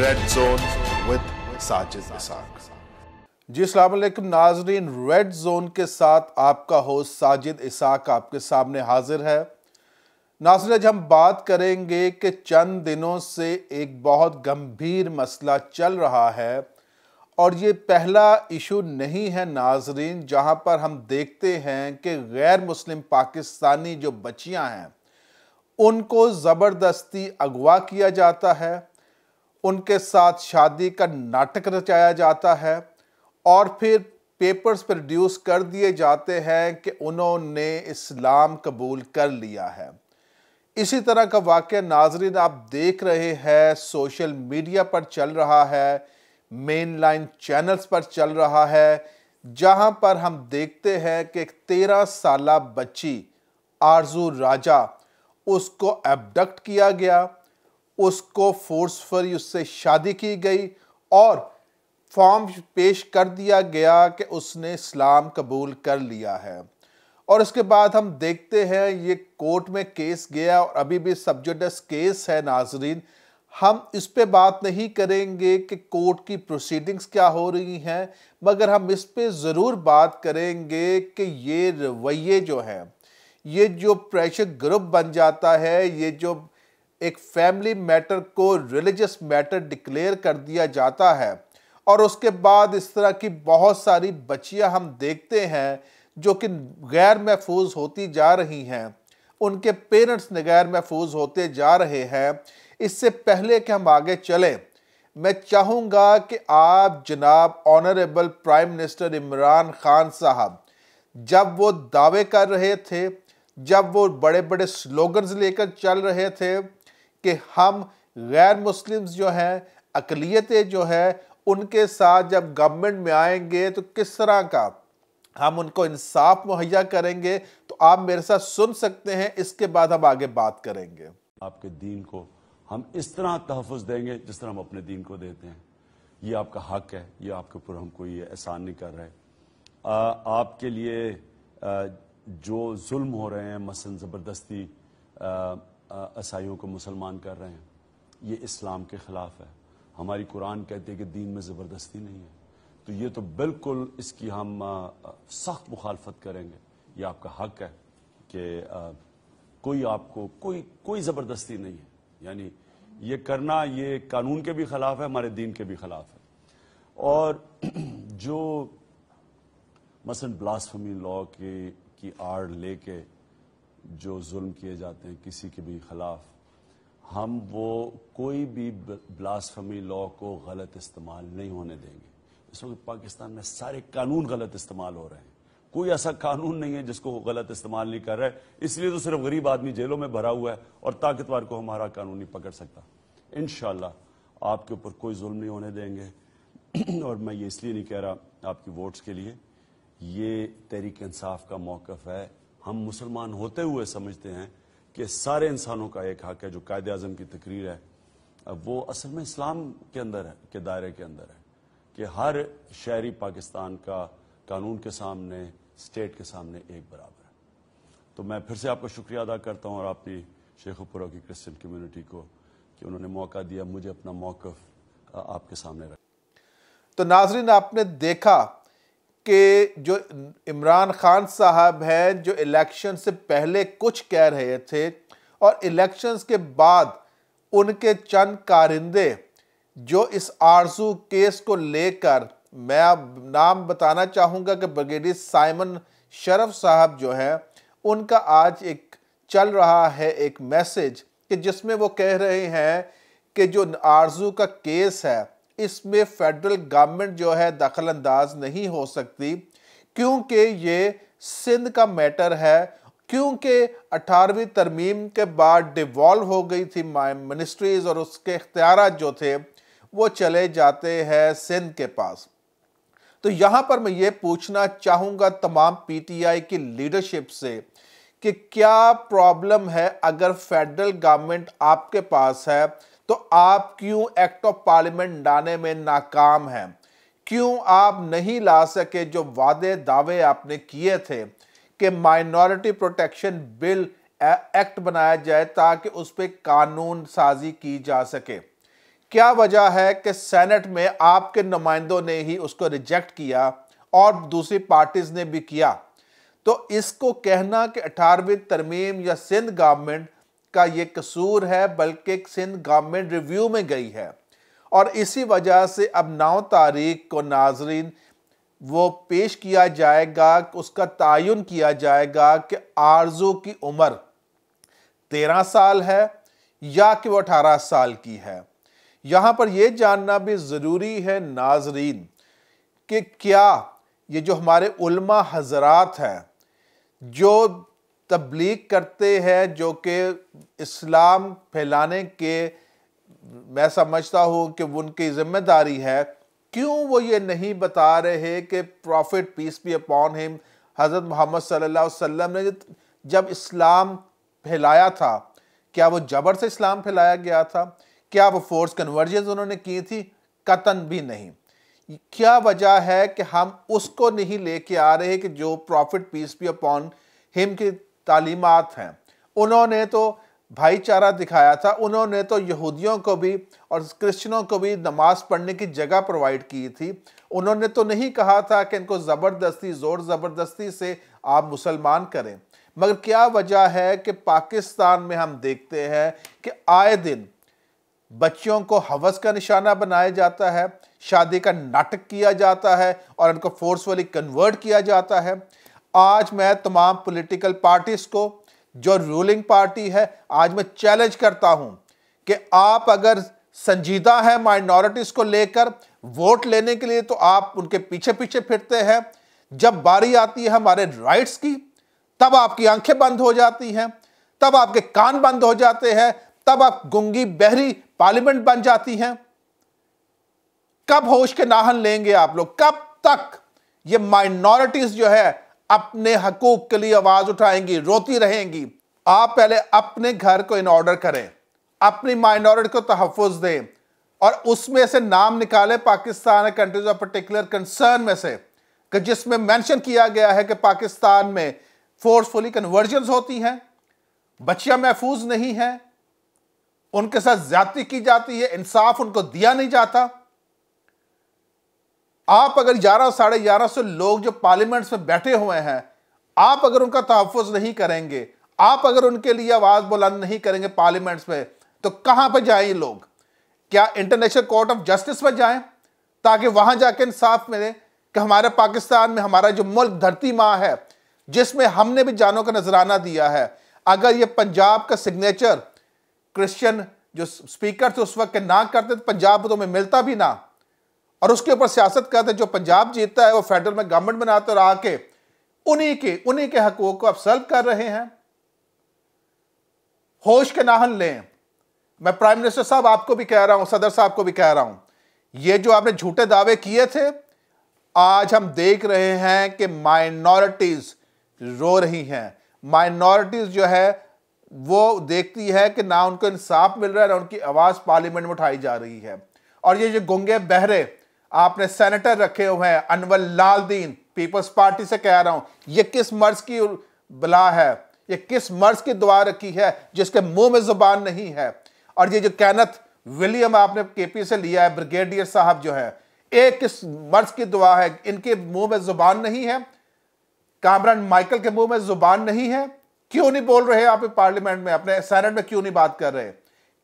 Red zone with Sajid Ishaq. जी अस्सलाम वालेकुम नाजरीन, रेड जोन के साथ आपका होस्ट साजिद इसाक आपके सामने हाजिर है। नाजरीन, आज हम बात करेंगे कि चंद दिनों से एक बहुत गंभीर मसला चल रहा है और ये पहला इशू नहीं है नाजरीन, जहां पर हम देखते हैं कि गैर मुस्लिम पाकिस्तानी जो बच्चियां हैं उनको ज़बरदस्ती अगवा किया जाता है, उनके साथ शादी का नाटक रचाया जाता है और फिर पेपर्स प्रोड्यूस कर दिए जाते हैं कि उन्होंने इस्लाम कबूल कर लिया है। इसी तरह का वाक़या नाजरीन आप देख रहे हैं, सोशल मीडिया पर चल रहा है, मेन लाइन चैनल्स पर चल रहा है, जहां पर हम देखते हैं कि एक 13 साला बच्ची आरजू राजा, उसको एब्डक्ट किया गया, उसको फोर्सफुली उससे शादी की गई और फॉर्म पेश कर दिया गया कि उसने इस्लाम कबूल कर लिया है। और इसके बाद हम देखते हैं ये कोर्ट में केस गया और अभी भी सबजुडिस केस है नाजरीन। हम इस पे बात नहीं करेंगे कि कोर्ट की प्रोसीडिंग्स क्या हो रही हैं, मगर हम इस पे ज़रूर बात करेंगे कि ये रवैये जो हैं, ये जो प्रेशर ग्रुप बन जाता है, ये जो एक फैमिली मैटर को रिलीजियस मैटर डिक्लेयर कर दिया जाता है और उसके बाद इस तरह की बहुत सारी बच्चियां हम देखते हैं जो कि गैर महफूज होती जा रही हैं, उनके पेरेंट्स गैर महफूज होते जा रहे हैं। इससे पहले कि हम आगे चलें, मैं चाहूँगा कि आप जनाब honourable prime minister Imran Khan साहब, जब वो दावे कर रहे थे, जब वो बड़े बड़े स्लोगन्स लेकर चल रहे थे कि हम गैर मुस्लिम्स जो हैं, अकलियतें जो है, उनके साथ जब गवर्नमेंट में आएंगे तो किस तरह का हम उनको इंसाफ मुहैया करेंगे, तो आप मेरे साथ सुन सकते हैं। इसके बाद हम आगे बात करेंगे। आपके दीन को हम इस तरह तहफ़्फ़ुज़ देंगे जिस तरह हम अपने दीन को देते हैं। ये आपका हक है, ये आपके ऊपर हम कोई एहसान नहीं कर रहे। आपके लिए जो जुल्म हो रहे हैं, मसलन ज़बरदस्ती ईसाइयों को मुसलमान कर रहे हैं, ये इस्लाम के ख़िलाफ़ है। हमारी कुरान कहती है कि दीन में ज़बरदस्ती नहीं है, तो ये तो बिल्कुल इसकी हम सख्त मुखालफत करेंगे। ये आपका हक है कि कोई आपको कोई ज़बरदस्ती नहीं है, यानी ये करना ये कानून के भी ख़िलाफ़ है, हमारे दीन के भी ख़िलाफ़ है। और जो मसलन ब्लास्फेमी लॉ की आड़ लेके जो जुल्म किए जाते हैं किसी के भी ख़िलाफ़, हम वो कोई भी ब्लास्फेमी लॉ को गलत इस्तेमाल नहीं होने देंगे। इस वक्त पाकिस्तान में सारे कानून गलत इस्तेमाल हो रहे हैं, कोई ऐसा कानून नहीं है जिसको गलत इस्तेमाल नहीं कर रहा है। इसलिए तो सिर्फ गरीब आदमी जेलों में भरा हुआ है और ताकतवर को हमारा कानून नहीं पकड़ सकता। इंशाअल्लाह आपके ऊपर कोई जुल्म नहीं होने देंगे। और मैं ये इसलिए नहीं कह रहा आपकी वोट्स के लिए, ये तहरीक इंसाफ का मौक़िफ़ है। हम मुसलमान होते हुए समझते हैं कि सारे इंसानों का एक हक है। जो कायदे आज़म की तकरीर है वो असल में इस्लाम के अंदर है, के दायरे के अंदर है कि हर शहरी पाकिस्तान का कानून के सामने, स्टेट के सामने एक बराबर है। तो मैं फिर से आपका शुक्रिया अदा करता हूँ और आपकी शेखुपुरा की क्रिश्चियन कम्युनिटी को कि उन्होंने मौका दिया मुझे अपना मौक़िफ़ आपके सामने रख। तो नाजरीन, आपने देखा कि जो इमरान खान साहब हैं, जो इलेक्शन से पहले कुछ कह रहे थे और इलेक्शंस के बाद उनके चंद कारिंदे जो इस आरजू केस को लेकर, मैं अब नाम बताना चाहूँगा कि ब्रिगेडियर साइमन शरफ साहब जो हैं, उनका आज एक चल रहा है एक मैसेज कि जिसमें वो कह रहे हैं कि जो आरजू का केस है इसमें फेडरल गवर्नमेंट जो है दखल अंदाज नहीं हो सकती, क्योंकि ये सिंध का मैटर है, क्योंकि 18वीं तरमीम के बाद डिवॉल्व हो गई थी मिनिस्ट्रीज और उसके इख्तियारात जो थे वो चले जाते हैं सिंध के पास। तो यहाँ पर मैं ये पूछना चाहूँगा तमाम पीटीआई की लीडरशिप से कि क्या प्रॉब्लम है अगर फेडरल गवर्नमेंट आपके पास है तो आप क्यों एक्ट ऑफ पार्लियामेंट लाने में नाकाम हैं? क्यों आप नहीं ला सके जो वादे दावे आपने किए थे कि माइनॉरिटी प्रोटेक्शन बिल एक्ट बनाया जाए ताकि उस पर कानून साजी की जा सके? क्या वजह है कि सेनेट में आपके नुमाइंदों ने ही उसको रिजेक्ट किया और दूसरी पार्टीज ने भी किया? तो इसको कहना कि 18वीं तरमीम या सिंध गवर्नमेंट का ये कसूर है, बल्कि सिंध गवर्नमेंट रिव्यू में गई है और इसी वजह से अब 9 तारीख को नाजरीन वो पेश किया जाएगा, उसका तयन किया जाएगा कि आरजू की उम्र 13 साल है या कि वो 18 साल की है। यहां पर यह जानना भी ज़रूरी है नाजरीन कि क्या ये जो हमारे उलमा हजरात हैं जो तबलीग करते हैं, जो कि इस्लाम फैलाने के, मैं समझता हूं कि उनकी जिम्मेदारी है, क्यों वो ये नहीं बता रहे कि prophet peace be upon him हज़रत मोहम्मद सल्लल्लाहु अलैहि वसल्लम ने जब इस्लाम फैलाया था, क्या वो जबर से इस्लाम फैलाया गया था? क्या वो फोर्स कन्वर्जन उन्होंने की थी? कतन भी नहीं। क्या वजह है कि हम उसको नहीं लेके आ रहे कि जो prophet peace be upon him की तालीमात हैं? उन्होंने तो भाईचारा दिखाया था, उन्होंने तो यहूदियों को भी और क्रिश्चियनों को भी नमाज पढ़ने की जगह प्रोवाइड की थी। उन्होंने तो नहीं कहा था कि इनको ज़बरदस्ती, ज़ोर ज़बरदस्ती से आप मुसलमान करें। मगर क्या वजह है कि पाकिस्तान में हम देखते हैं कि आए दिन बच्चियों को हवस का निशाना बनाया जाता है, शादी का नाटक किया जाता है और उनको फोर्सफुली कन्वर्ट किया जाता है। आज मैं तमाम पॉलिटिकल पार्टीज को, जो रूलिंग पार्टी है, आज मैं चैलेंज करता हूं कि आप अगर संजीदा है माइनॉरिटीज को लेकर वोट लेने के लिए, तो आप उनके पीछे पीछे फिरते हैं। जब बारी आती है हमारे राइट्स की, तब आपकी आंखें बंद हो जाती हैं, तब आपके कान बंद हो जाते हैं, तब आप गुंगी बहरी पार्लियामेंट बन जाती हैं। कब होश के नाहन लेंगे आप लोग? कब तक ये माइनॉरिटीज जो है अपने हकूक के लिए आवाज उठाएंगी, रोती रहेंगी? आप पहले अपने घर को इन ऑर्डर करें, अपनी माइनॉरिटी को तहफ़्फ़ुज़ दें और उसमें से नाम निकालें Pakistan countries of particular concern में से, कि जिसमें मेंशन किया गया है कि पाकिस्तान में फोर्सफुली कन्वर्जन्स होती हैं, बच्चियां महफूज नहीं हैं, उनके साथ ज्यादती की जाती है, इंसाफ उनको दिया नहीं जाता। आप अगर 11 साढ़े 1100 लोग जो पार्लियामेंट्स में बैठे हुए हैं, आप अगर उनका तहफ़्फ़ुज़ नहीं करेंगे, आप अगर उनके लिए आवाज बुलंद नहीं करेंगे पार्लियामेंट्स में, तो कहां पर जाएं ये लोग? क्या इंटरनेशनल कोर्ट ऑफ जस्टिस में जाएं ताकि वहां जाके इंसाफ मिले कि हमारे पाकिस्तान में, हमारा जो मुल्क धरती माँ है जिसमें हमने भी जानों का नजराना दिया है, अगर ये पंजाब का सिग्नेचर क्रिश्चियन जो स्पीकर थे उस वक्त के ना करते तो पंजाब तो में मिलता भी ना, और उसके ऊपर सियासत करते, जो पंजाब जीतता है वो फेडरल में गवर्नमेंट बनाते और आके उन्हीं के हकूक को अब सल्ब कर रहे हैं। होश के नाहन लें। मैं प्राइम मिनिस्टर साहब आपको भी कह रहा हूं, सदर साहब को भी कह रहा हूं, ये जो आपने झूठे दावे किए थे, आज हम देख रहे हैं कि माइनॉरिटीज रो रही हैं। माइनॉरिटीज जो है वो देखती है कि ना उनको इंसाफ मिल रहा है, ना उनकी आवाज पार्लियामेंट में उठाई जा रही है। और ये जो गुंगे बहरे आपने सेनेटर रखे हुए हैं, अनवर लालदीन, पीपल्स पार्टी से कह रहा हूं, ये किस मर्ज की बला है? ये किस मर्ज की दुआ रखी है जिसके मुंह में जुबान नहीं है? और ये जो कैनथ विलियम आपने केपी से लिया है, ब्रिगेडियर साहब जो है, एक किस मर्ज की दुआ है? इनके मुंह में जुबान नहीं है? कामरान माइकल के मुंह में जुबान नहीं है? क्यों नहीं बोल रहे आप पार्लियामेंट में, अपने सेनेट में क्यों नहीं बात कर रहे?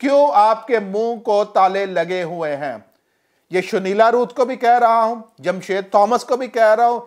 क्यों आपके मुंह को ताले लगे हुए हैं? ये सुनीला रूथ को भी कह रहा हूं, जमशेद थॉमस को भी कह रहा हूं,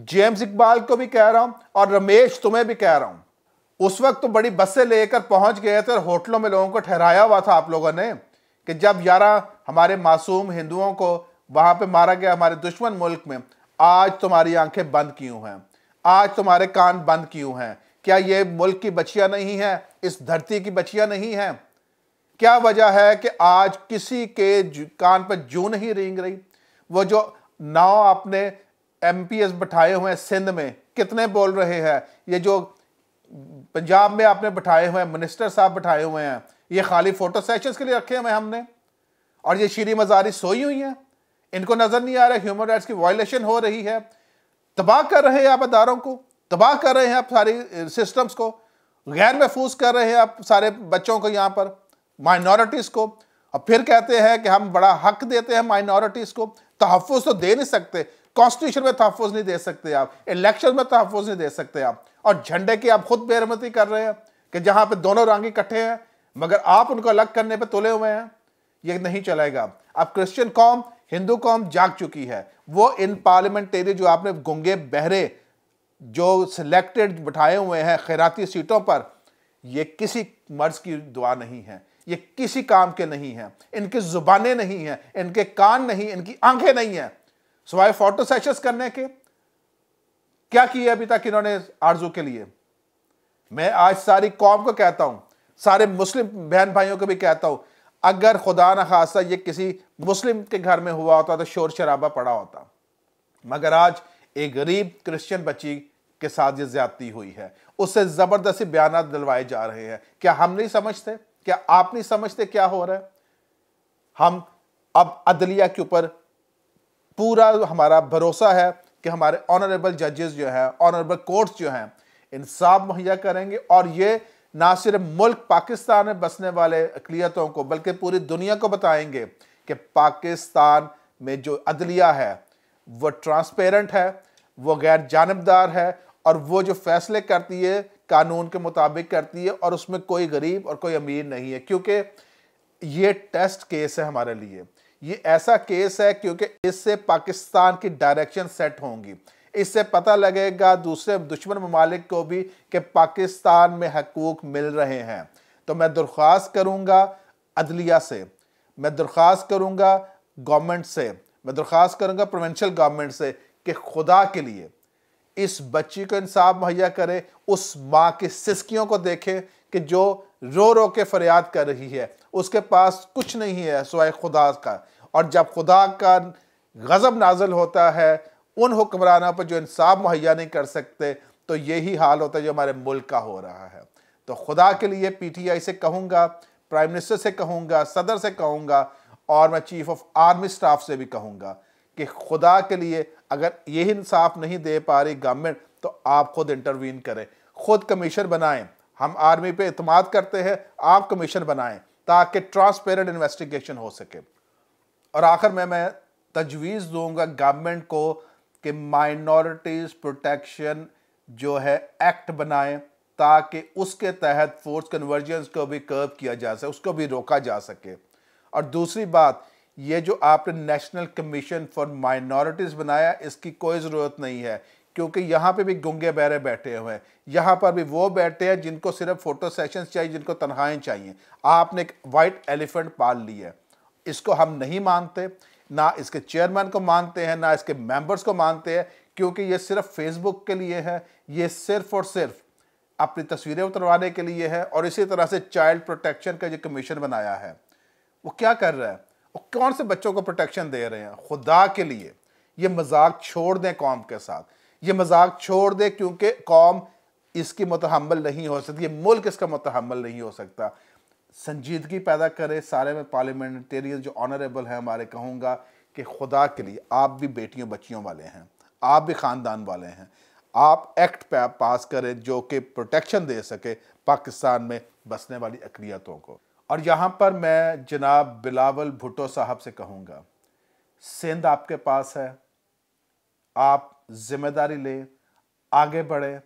जेम्स इकबाल को भी कह रहा हूं, और रमेश तुम्हें भी कह रहा हूं। उस वक्त तो बड़ी बसें लेकर पहुंच गए थे और होटलों में लोगों को ठहराया हुआ था आप लोगों ने कि जब 11 हमारे मासूम हिंदुओं को वहां पे मारा गया हमारे दुश्मन मुल्क में। आज तुम्हारी आंखें बंद क्यों हैं? आज तुम्हारे कान बंद क्यों हैं? क्या ये मुल्क की बच्चियां नहीं हैं? इस धरती की बच्चियां नहीं हैं? क्या वजह है कि आज किसी के कान पर जूं नहीं रेंग रही? वो जो 9 आपने MPs बैठाए हुए हैं सिंध में, कितने बोल रहे हैं? ये जो पंजाब में आपने बैठाए हुए हैं, मिनिस्टर साहब बैठाए हुए हैं, ये खाली फोटो सेशंस के लिए रखे हुए हमने? और ये शीरी मजारी सोई हुई हैं, इनको नजर नहीं आ रहा ह्यूमन राइट्स की वायलेशन हो रही है? तबाह कर रहे हैं आप अदारों को, तबाह कर रहे हैं आप सारी सिस्टम्स को, गैर महफूज कर रहे हैं आप सारे बच्चों को, यहाँ पर माइनॉरिटीज को, और फिर कहते हैं कि हम बड़ा हक देते हैं माइनॉरिटीज को। तहफ़्फ़ुज़ तो दे नहीं सकते, कॉन्स्टिट्यूशन में तहफ़्फ़ुज़ नहीं दे सकते आप, इलेक्शन में तहफ़्फ़ुज़ नहीं दे सकते आप, और झंडे की आप खुद बेरहमती कर रहे हैं कि जहां पे दोनों रंग इकट्ठे हैं मगर आप उनको अलग करने पे तुले हुए हैं। ये नहीं चलेगा। अब क्रिश्चियन कौम, हिंदू कौम जाग चुकी है। वो इन पार्लियामेंटेरियन जो आपने गुंगे बहरे जो सिलेक्टेड बिठाए हुए हैं खैराती सीटों पर, ये किसी मर्ज की दुआ नहीं है, ये किसी काम के नहीं हैं, इनकी जुबानें नहीं हैं, इनके कान नहीं, इनकी आंखें नहीं हैं, सिवाय फोटो सेशंस करने के। क्या किया अभी तक इन्होंने आरजू के लिए? मैं आज सारी कौम को कहता हूं, सारे मुस्लिम बहन भाइयों को भी कहता हूं, अगर खुदा न खासा ये किसी मुस्लिम के घर में हुआ होता तो शोर शराबा पड़ा होता, मगर आज एक गरीब क्रिश्चियन बच्ची के साथ ये ज्यादती हुई है, उससे जबरदस्ती बयानात दिलवाए जा रहे हैं। क्या हम नहीं समझते? क्या आप नहीं समझते क्या हो रहा है? हम अब अदलिया के ऊपर पूरा हमारा भरोसा है कि हमारे ऑनरेबल जजेस जो है, ऑनरेबल कोर्ट्स जो हैं, इंसाफ मुहैया करेंगे, और ये ना सिर्फ मुल्क पाकिस्तान में बसने वाले अक़लियतों को बल्कि पूरी दुनिया को बताएंगे कि पाकिस्तान में जो अदलिया है वो ट्रांसपेरेंट है, वो गैर जानबदार है, और वो जो फैसले करती है कानून के मुताबिक करती है, और उसमें कोई गरीब और कोई अमीर नहीं है। क्योंकि ये टेस्ट केस है हमारे लिए, ये ऐसा केस है क्योंकि इससे पाकिस्तान की डायरेक्शन सेट होंगी, इससे पता लगेगा दूसरे दुश्मन ममालिक को भी कि पाकिस्तान में हकूक मिल रहे हैं। तो मैं दरख्वास्त करूंगा अदलिया से, मैं दरख्वास्त करूंगा गवर्नमेंट से, मैं दरख्वास्त करूंगा प्रोविंशियल गवर्नमेंट से कि खुदा के लिए इस बच्ची को इंसाफ मुहैया करे, उस माँ की सिसकियों को देखे कि जो रो रो के फरियाद कर रही है, उसके पास कुछ नहीं है सिवाय खुदा का। और जब खुदा का गज़ब नाज़िल होता है उन हुक्मरानों पर जो इंसाफ मुहैया नहीं कर सकते, तो यही हाल होता है जो हमारे मुल्क का हो रहा है। तो खुदा के लिए PTI से कहूँगा, प्राइम मिनिस्टर से कहूँगा, सदर से कहूँगा, और मैं चीफ ऑफ आर्मी स्टाफ से भी कहूँगा कि खुदा के लिए अगर यही इंसाफ नहीं दे पा रही गवर्नमेंट, तो आप खुद इंटरवीन करें, खुद कमीशन बनाएं। हम आर्मी पे इत्मीद करते हैं, आप कमीशन बनाएं ताकि ट्रांसपेरेंट इन्वेस्टिगेशन हो सके। और आखिर में मैं तजवीज़ दूंगा गवर्नमेंट को कि माइनॉरिटीज़ प्रोटेक्शन जो है एक्ट बनाएं, ताकि उसके तहत फोर्स कन्वर्जेंस को भी कर्व किया जा सके, उसको भी रोका जा सके। और दूसरी बात, ये जो आपने नेशनल कमीशन फॉर माइनॉरिटीज़ बनाया, इसकी कोई ज़रूरत नहीं है, क्योंकि यहाँ पे भी गुंगे बहरे बैठे हुए हैं, यहाँ पर भी वो बैठे हैं जिनको सिर्फ फ़ोटो सेशंस चाहिए, जिनको तनख्वाहें चाहिए। आपने एक वाइट एलिफेंट पाल ली है, इसको हम नहीं मानते, ना इसके चेयरमैन को मानते हैं, ना इसके मेंबर्स को मानते हैं, क्योंकि ये सिर्फ फेसबुक के लिए है, ये सिर्फ और सिर्फ अपनी तस्वीरें उतरवाने के लिए है। और इसी तरह से चाइल्ड प्रोटेक्शन का जो कमीशन बनाया है, वो क्या कर रहा है? वो कौन से बच्चों को प्रोटेक्शन दे रहे हैं? खुदा के लिए ये मजाक छोड़ दें कौम के साथ, ये मजाक छोड़ दें, क्योंकि कौम इसकी मुतहम्मल नहीं हो सकती, ये मुल्क इसका मुतहम्मल नहीं हो सकता। संजीदगी पैदा करे सारे में पार्लियामेंटेरियन जो ऑनरेबल हैं हमारे, कहूँगा कि खुदा के लिए आप भी बेटियों बच्चियों वाले हैं, आप भी ख़ानदान वाले हैं, आप एक्ट पास करें जो कि प्रोटेक्शन दे सके पाकिस्तान में बसने वाली अक़लियतों को। और यहाँ पर मैं जनाब बिलावल भुट्टो साहब से कहूँगा, सिंध आपके पास है, आप जिम्मेदारी लें, आगे बढ़े,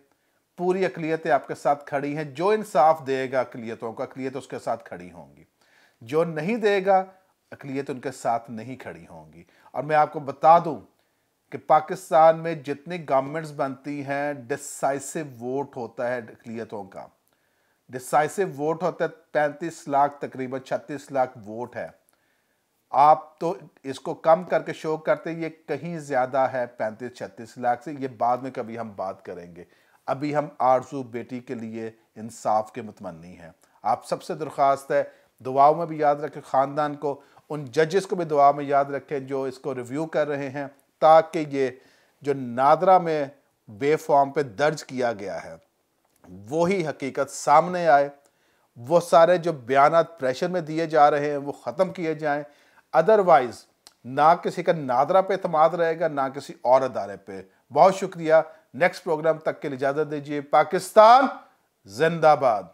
पूरी अक़लियतें आपके साथ खड़ी हैं। जो इंसाफ देगा अक़लियतों को, अक़लियत उसके साथ खड़ी होंगी, जो नहीं देगा अक़लियत उनके साथ नहीं खड़ी होंगी। और मैं आपको बता दूं कि पाकिस्तान में जितनी गवर्नमेंट्स बनती हैं, डिसाइसिव वोट होता है अक़लियतों का, डिसाइसिव वोट होता है 35 लाख, तकरीबन 36 लाख वोट है। आप तो इसको कम करके शो करते, ये कहीं ज़्यादा है 35-36 लाख से। ये बाद में कभी हम बात करेंगे, अभी हम आरज़ू बेटी के लिए इंसाफ के मुतमन्नी हैं। आप सबसे दरख्वास्त है, दुआओं में भी याद रखें ख़ानदान को, उन जजेस को भी दुआ में याद रखें जो इसको रिव्यू कर रहे हैं, ताकि ये जो नादरा में बेफॉर्म पे दर्ज किया गया है वही हकीकत सामने आए, वो सारे जो बयानात प्रेशर में दिए जा रहे हैं वो ख़त्म किए जाएं। अदरवाइज़ ना किसी का नादरा पे एतमाद रहेगा, ना किसी और अदारे पे। बहुत शुक्रिया। नेक्स्ट प्रोग्राम तक के लिए इजाज़त दीजिए। पाकिस्तान जिंदाबाद।